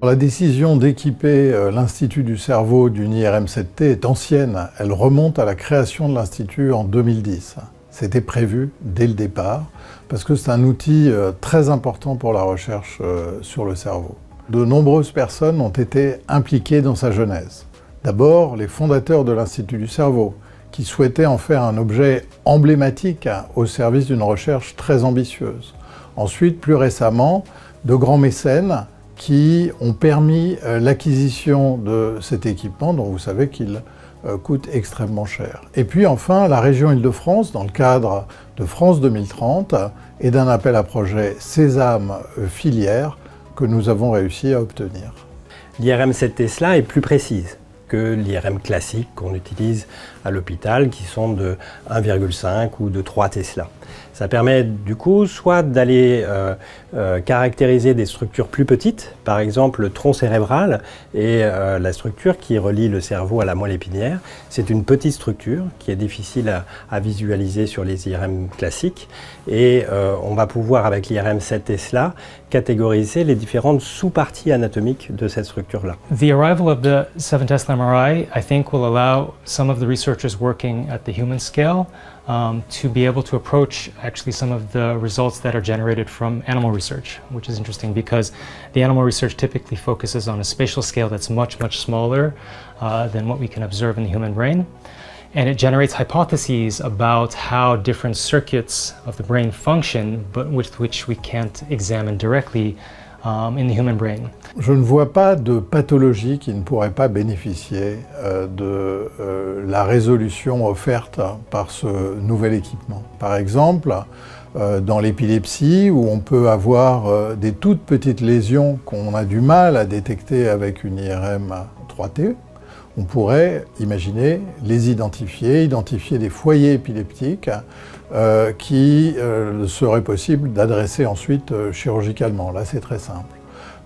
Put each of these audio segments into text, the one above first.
La décision d'équiper l'Institut du cerveau d'une IRM7T est ancienne. Elle remonte à la création de l'Institut en 2010. C'était prévu dès le départ parce que c'est un outil très important pour la recherche sur le cerveau. De nombreuses personnes ont été impliquées dans sa genèse. D'abord, les fondateurs de l'Institut du cerveau, qui souhaitaient en faire un objet emblématique au service d'une recherche très ambitieuse. Ensuite, plus récemment, de grands mécènes qui ont permis l'acquisition de cet équipement dont vous savez qu'il coûte extrêmement cher. Et puis enfin, la région Île-de-France, dans le cadre de France 2030 et d'un appel à projet Sésame filière que nous avons réussi à obtenir. L'IRM7 Tesla est plus précise que l'IRM classique qu'on utilise à l'hôpital, qui sont de 1,5 ou de 3 Tesla. Ça permet du coup soit d'aller caractériser des structures plus petites, par exemple le tronc cérébral et la structure qui relie le cerveau à la moelle épinière. C'est une petite structure qui est difficile à visualiser sur les IRM classiques et on va pouvoir avec l'IRM7 Tesla catégoriser les différentes sous-parties anatomiques de cette structure-là. The arrival of the 7 Tesla MRI, I think, will allow some of the researchers working at the human scale to be able to approach actually some of the results that are generated from animal research, which is interesting because the animal research typically focuses on a spatial scale that's much smaller than what we can observe in the human brain. And it generates hypotheses about how different circuits of the brain function, but with which we can't examine directly in the human brain. Je ne vois pas de pathologie qui ne pourrait pas bénéficier de la résolution offerte par ce nouvel équipement. Par exemple, dans l'épilepsie, où on peut avoir des toutes petites lésions qu'on a du mal à détecter avec une IRM 3T, on pourrait imaginer les identifier des foyers épileptiques qui serait possible d'adresser ensuite chirurgicalement. Là, c'est très simple.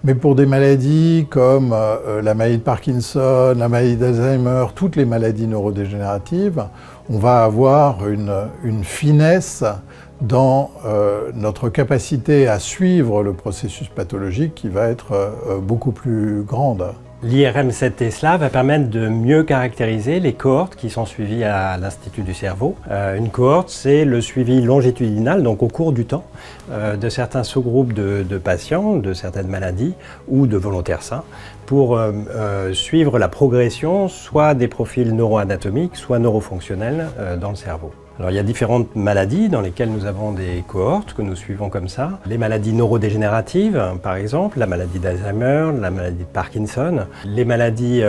Mais pour des maladies comme la maladie de Parkinson, la maladie d'Alzheimer, toutes les maladies neurodégénératives, on va avoir une finesse dans notre capacité à suivre le processus pathologique qui va être beaucoup plus grande. L'IRM7 Tesla va permettre de mieux caractériser les cohortes qui sont suivies à l'Institut du cerveau. Une cohorte, c'est le suivi longitudinal, donc au cours du temps, de certains sous-groupes de patients, de certaines maladies ou de volontaires sains, pour suivre la progression soit des profils neuroanatomiques, soit neurofonctionnels dans le cerveau. Alors, il y a différentes maladies dans lesquelles nous avons des cohortes que nous suivons comme ça. Les maladies neurodégénératives, par exemple, la maladie d'Alzheimer, la maladie de Parkinson. Les maladies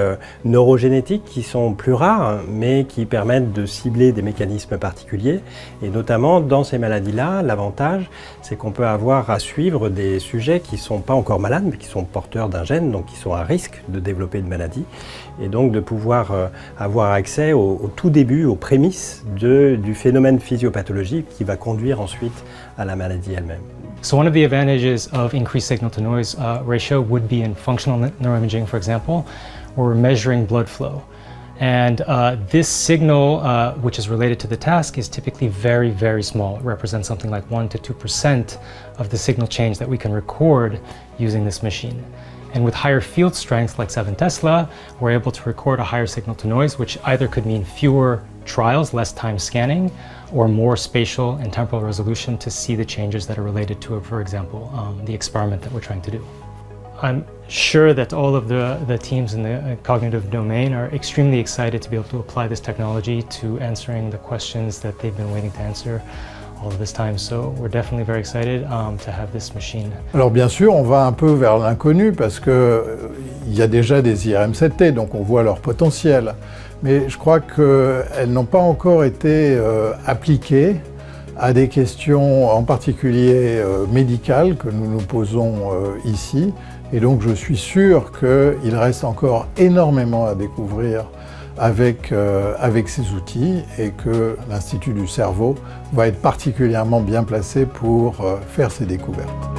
neurogénétiques qui sont plus rares, mais qui permettent de cibler des mécanismes particuliers. Et notamment, dans ces maladies-là, l'avantage, c'est qu'on peut avoir à suivre des sujets qui ne sont pas encore malades, mais qui sont porteurs d'un gène, donc qui sont à risque de développer une maladie. Et donc de pouvoir avoir accès au tout début, aux prémices du phénomène physiopathologique qui va conduire ensuite à la maladie elle-même. So one of the advantages of increased signal-to-noise ratio would be in functional neuroimaging, for example, where we're measuring blood flow. And this signal, which is related to the task, is typically very small. It represents something like 1 to 2% of the signal change that we can record using this machine. And with higher field strength, like 7 Tesla, we're able to record a higher signal-to-noise, which either could mean fewer trials, less time scanning, or more spatial and temporal resolution to see the changes that are related to, for example, the experiment that we're trying to do. I'm sure that all of the teams in the cognitive domain are extremely excited to be able to apply this technology to answering the questions that they've been waiting to answer all of this time. So we're definitely very excited to have this machine. Alors bien sûr, on va un peu vers l'inconnu parce que il y a déjà des IRM7T, donc on voit leur potentiel. Mais je crois qu'elles n'ont pas encore été appliquées à des questions en particulier médicales que nous nous posons ici. Et donc je suis sûr qu'il reste encore énormément à découvrir avec ces outils et que l'Institut du cerveau va être particulièrement bien placé pour faire ces découvertes.